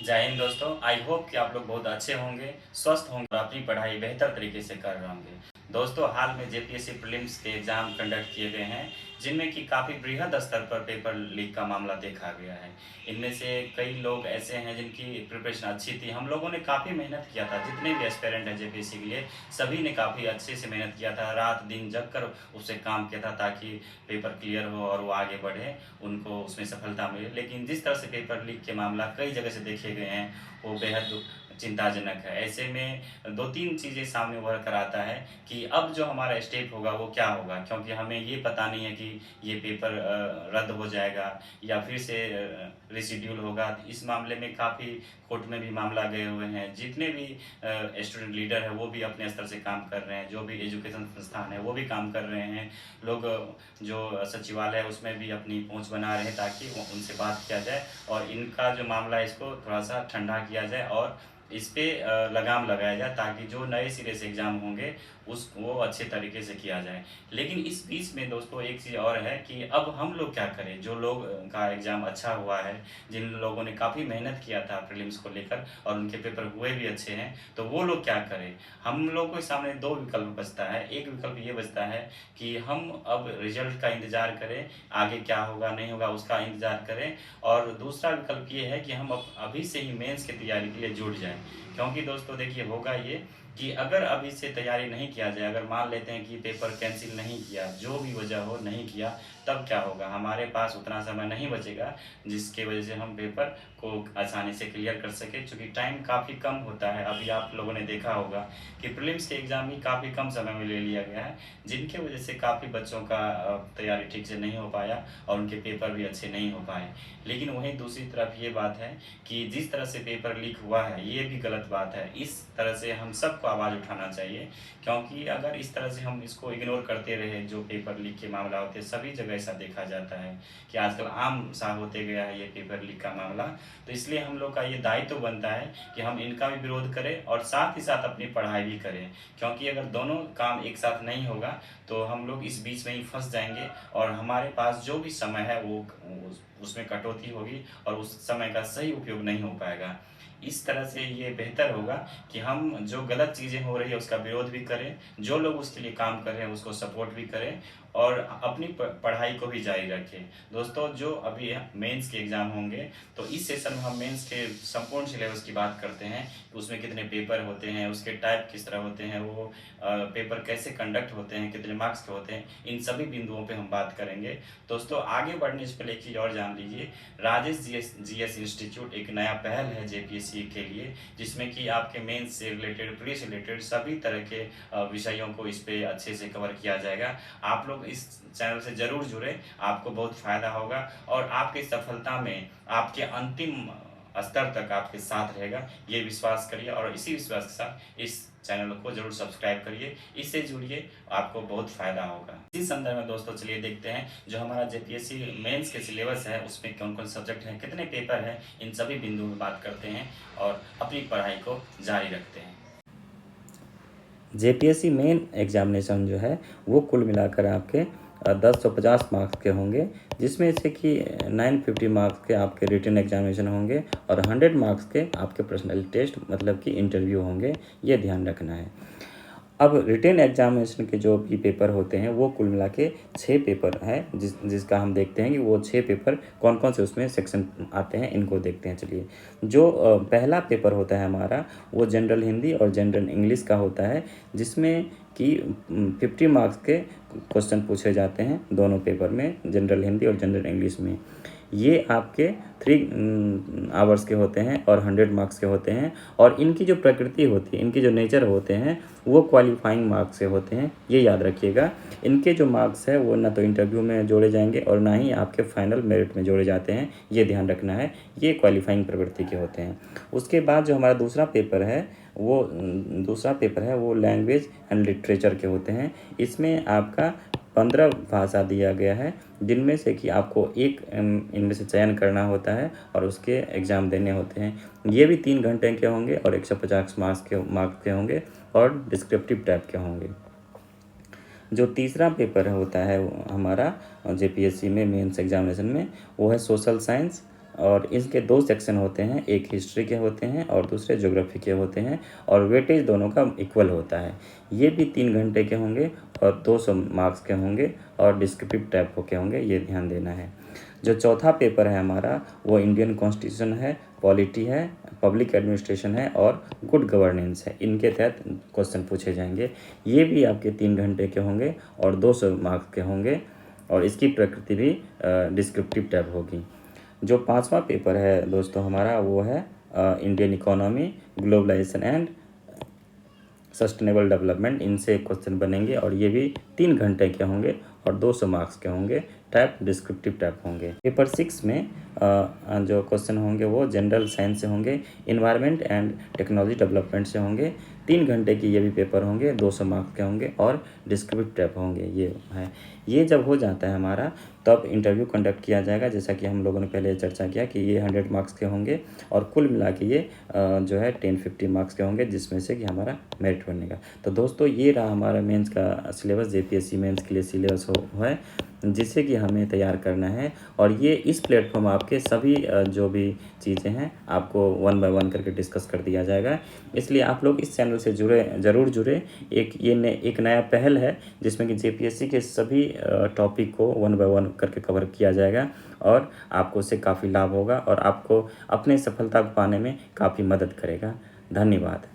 जय हिंद दोस्तों। I hope कि आप लोग बहुत अच्छे होंगे, स्वस्थ होंगे और अपनी पढ़ाई बेहतर तरीके से कर रहे होंगे। दोस्तों, हाल में जेपीएससी प्रीलिम्स के एग्ज़ाम कंडक्ट किए गए हैं, जिनमें कि काफ़ी बृहद स्तर पर पेपर लीक का मामला देखा गया है। इनमें से कई लोग ऐसे हैं जिनकी प्रिपरेशन अच्छी थी। हम लोगों ने काफ़ी मेहनत किया था, जितने भी एस्पिरेंट हैं जेपीएससी के लिए, सभी ने काफ़ी अच्छे से मेहनत किया था, रात दिन जग कर उससे काम किया था ताकि पेपर क्लियर हो और वो आगे बढ़े, उनको उसमें सफलता मिले। लेकिन जिस तरह से पेपर लीक के मामला कई जगह से देखे गए हैं, वो बेहद चिंताजनक है। ऐसे में 2-3 चीज़ें सामने उभर कर आता है कि अब जो हमारा स्टेप होगा वो क्या होगा, क्योंकि हमें ये पता नहीं है कि ये पेपर रद्द हो जाएगा या फिर से रिशेड्यूल होगा। इस मामले में काफ़ी कोर्ट में भी मामला गए हुए हैं। जितने भी स्टूडेंट लीडर है वो भी अपने स्तर से काम कर रहे हैं, जो भी एजुकेशन संस्थान है वो भी काम कर रहे हैं। लोग जो सचिवालय है उसमें भी अपनी पहुंच बना रहे हैं ताकि उनसे बात किया जाए और इनका जो मामला है इसको थोड़ा सा ठंडा किया जाए और इस पे लगाम लगाया जाए ताकि जो नए सिरे से एग्ज़ाम होंगे वो अच्छे तरीके से किया जाए। लेकिन इस बीच में दोस्तों एक चीज़ और है कि अब हम लोग क्या करें, जो लोग का एग्ज़ाम अच्छा हुआ है, जिन लोगों ने काफ़ी मेहनत किया था प्रीलिम्स को लेकर और उनके पेपर हुए भी अच्छे हैं, तो वो लोग क्या करें। हम लोग के सामने दो विकल्प बचता है। एक विकल्प ये बचता है कि हम अब रिजल्ट का इंतज़ार करें, आगे क्या होगा नहीं होगा उसका इंतज़ार करें, और दूसरा विकल्प ये है कि हम अभी से ही मेंस की तैयारी के लिए जुट जाएं। क्योंकि दोस्तों देखिए, होगा ये कि अगर अभी से तैयारी नहीं किया जाए, अगर मान लेते हैं कि पेपर कैंसिल नहीं किया, जो भी वजह हो नहीं किया, तब क्या होगा, हमारे पास उतना समय नहीं बचेगा जिसके वजह से हम पेपर को आसानी से क्लियर कर सके, क्योंकि टाइम काफ़ी कम होता है। अभी आप लोगों ने देखा होगा कि प्रीलिम्स के एग्ज़ाम भी काफ़ी कम समय में ले लिया गया है, जिनके वजह से काफ़ी बच्चों का तैयारी ठीक से नहीं हो पाया और उनके पेपर भी अच्छे नहीं हो पाए। लेकिन वहीं दूसरी तरफ ये बात है कि जिस तरह से पेपर लीक हुआ है ये भी गलत बात है। इस तरह से हम सबको आवाज़ उठाना चाहिए, क्योंकि अगर इस तरह से हम इसको इग्नोर करते रहे, जो पेपर लीक के मामला होते हैं सभी जगह ऐसा देखा जाता है कि आजकल आम सा होते गया है ये पेपर लीक का मामला। तो इसलिए हम लोग का ये दायित्व तो बनता है कि हम इनका भी विरोध करें और साथ ही साथ अपनी पढ़ाई भी करें, क्योंकि अगर दोनों काम एक साथ नहीं होगा तो हम लोग इस बीच में ही फंस जाएंगे और हमारे पास जो भी समय है वो उसमें कटौती होगी और उस समय का सही उपयोग नहीं हो पाएगा। इस तरह से ये बेहतर होगा कि हम जो गलत चीज़ें हो रही है उसका विरोध भी करें, जो लोग उसके लिए काम कर रहे हैं उसको सपोर्ट भी करें और अपनी पढ़ाई को भी जारी रखें। दोस्तों, जो अभी मेंस के एग्ज़ाम होंगे तो इस सेशन में हम मेंस के संपूर्ण सिलेबस की बात करते हैं कि उसमें कितने पेपर होते हैं, उसके टाइप किस तरह होते हैं, वो पेपर कैसे कंडक्ट होते हैं, कितने मार्क्स के होते हैं, इन सभी बिंदुओं पे हम बात करेंगे। दोस्तों, आगे बढ़ने से पहले एक चीज़ और जान लीजिए, राजेश जीएस इंस्टीट्यूट एक नया पहल है जेपीएससी के लिए, जिसमें कि आपके मेंस से रिलेटेड, प्री से रिलेटेड सभी तरह के विषयों को इस पे अच्छे से कवर किया जाएगा। आप लोग इस चैनल से ज़रूर जुड़ें, आपको बहुत फ़ायदा होगा और आपकी सफलता में आपके अंतिम स्तर तक आपके साथ रहेगा, ये विश्वास करिए और इसी विश्वास के साथ इस चैनल को जरूर सब्सक्राइब करिए, इससे जुड़िए, आपको बहुत फ़ायदा होगा। इसी संदर्भ में दोस्तों चलिए देखते हैं जो हमारा जेपीएससी मेंस के सिलेबस है उसमें कौन कौन सब्जेक्ट हैं, कितने पेपर हैं, इन सभी बिंदुओं में बात करते हैं और अपनी पढ़ाई को जारी रखते हैं। जेपीएससी मेन एग्जामिनेशन जो है वो कुल मिलाकर आपके 1050 मार्क्स के होंगे, जिसमें से कि 950 मार्क्स के आपके रिटन एग्जामिनेशन होंगे और 100 मार्क्स के आपके पर्सनल टेस्ट मतलब कि इंटरव्यू होंगे, ये ध्यान रखना है। अब रिटेन एग्जामिनेशन के जो भी पेपर होते हैं वो कुल मिला के 6 पेपर हैं, जिसका हम देखते हैं कि वो 6 पेपर कौन कौन से उसमें सेक्शन आते हैं, इनको देखते हैं। चलिए, जो पहला पेपर होता है हमारा वो जनरल हिंदी और जनरल इंग्लिश का होता है, जिसमें कि 50 मार्क्स के क्वेश्चन पूछे जाते हैं दोनों पेपर में, जनरल हिंदी और जनरल इंग्लिश में। ये आपके 3 आवर्स के होते हैं और 100 मार्क्स के होते हैं, और इनकी जो प्रकृति होती है, इनके जो नेचर होते हैं वो क्वालिफाइंग मार्क्स से होते हैं, ये याद रखिएगा। इनके जो मार्क्स है वो ना तो इंटरव्यू में जोड़े जाएंगे और ना ही आपके फाइनल मेरिट में जोड़े जाते हैं, ये ध्यान रखना है, ये क्वालिफाइंग प्रवृत्ति के होते हैं। उसके बाद जो हमारा दूसरा पेपर है वो लैंग्वेज एंड लिटरेचर के होते हैं। इसमें आपका 15 भाषा दिया गया है, जिनमें से कि आपको एक इनमें से चयन करना होता है और उसके एग्ज़ाम देने होते हैं। ये भी 3 घंटे के होंगे और 150 मार्क्स के होंगे और डिस्क्रिप्टिव टाइप के होंगे। जो तीसरा पेपर होता है हमारा जेपीएससी में मेंस एग्जामिनेशन में, वो है सोशल साइंस और इसके 2 सेक्शन होते हैं, एक हिस्ट्री के होते हैं और दूसरे ज्योग्राफी के होते हैं और वेटेज दोनों का इक्वल होता है। ये भी 3 घंटे के होंगे और 200 मार्क्स के होंगे और डिस्क्रिप्टिव टाइप के होंगे, ये ध्यान देना है। जो चौथा पेपर है हमारा वो इंडियन कॉन्स्टिट्यूशन है, पॉलिटी है, पब्लिक एडमिनिस्ट्रेशन है और गुड गवर्नेंस है। इनके तहत क्वेश्चन पूछे जाएंगे। ये भी आपके 3 घंटे के होंगे और 200 मार्क्स के होंगे और इसकी प्रकृति भी डिस्क्रिप्टिव टाइप होगी। जो 5वां पेपर है दोस्तों हमारा वो है Indian economy, globalisation and sustainable development. इनसे क्वेश्चन बनेंगे और ये भी 3 घंटे के होंगे और 200 मार्क्स के होंगे, टाइप डिस्क्रिप्टिव टाइप होंगे। पेपर 6 में जो क्वेश्चन होंगे वो जनरल साइंस से होंगे, इन्वायरमेंट एंड टेक्नोलॉजी डेवलपमेंट से होंगे। 3 घंटे की ये भी पेपर होंगे, 200 मार्क्स के होंगे और डिस्क्रिप्टिव टाइप होंगे। ये है, ये जब हो जाता है हमारा तब इंटरव्यू कंडक्ट किया जाएगा, जैसा कि हम लोगों ने पहले चर्चा किया कि ये 100 मार्क्स के होंगे और कुल मिला के ये जो है 10-50 मार्क्स के होंगे, जिसमें से कि हमारा मेरिट बनेगा। तो दोस्तों ये रहा हमारा मेंस का सिलेबस, जेपीएससी मेंस के लिए सिलेबस है जिससे कि हमें तैयार करना है। और ये इस प्लेटफॉर्म आपके सभी जो भी चीज़ें हैं आपको 1 बाय 1 करके डिस्कस कर दिया जाएगा। इसलिए आप लोग इस चैनल से ज़रूर जुड़े। एक नया पहल है जिसमें कि जेपीएससी के सभी टॉपिक को 1 बाय 1 करके कवर किया जाएगा और आपको उससे काफ़ी लाभ होगा और आपको अपने सफलता को पाने में काफ़ी मदद करेगा। धन्यवाद।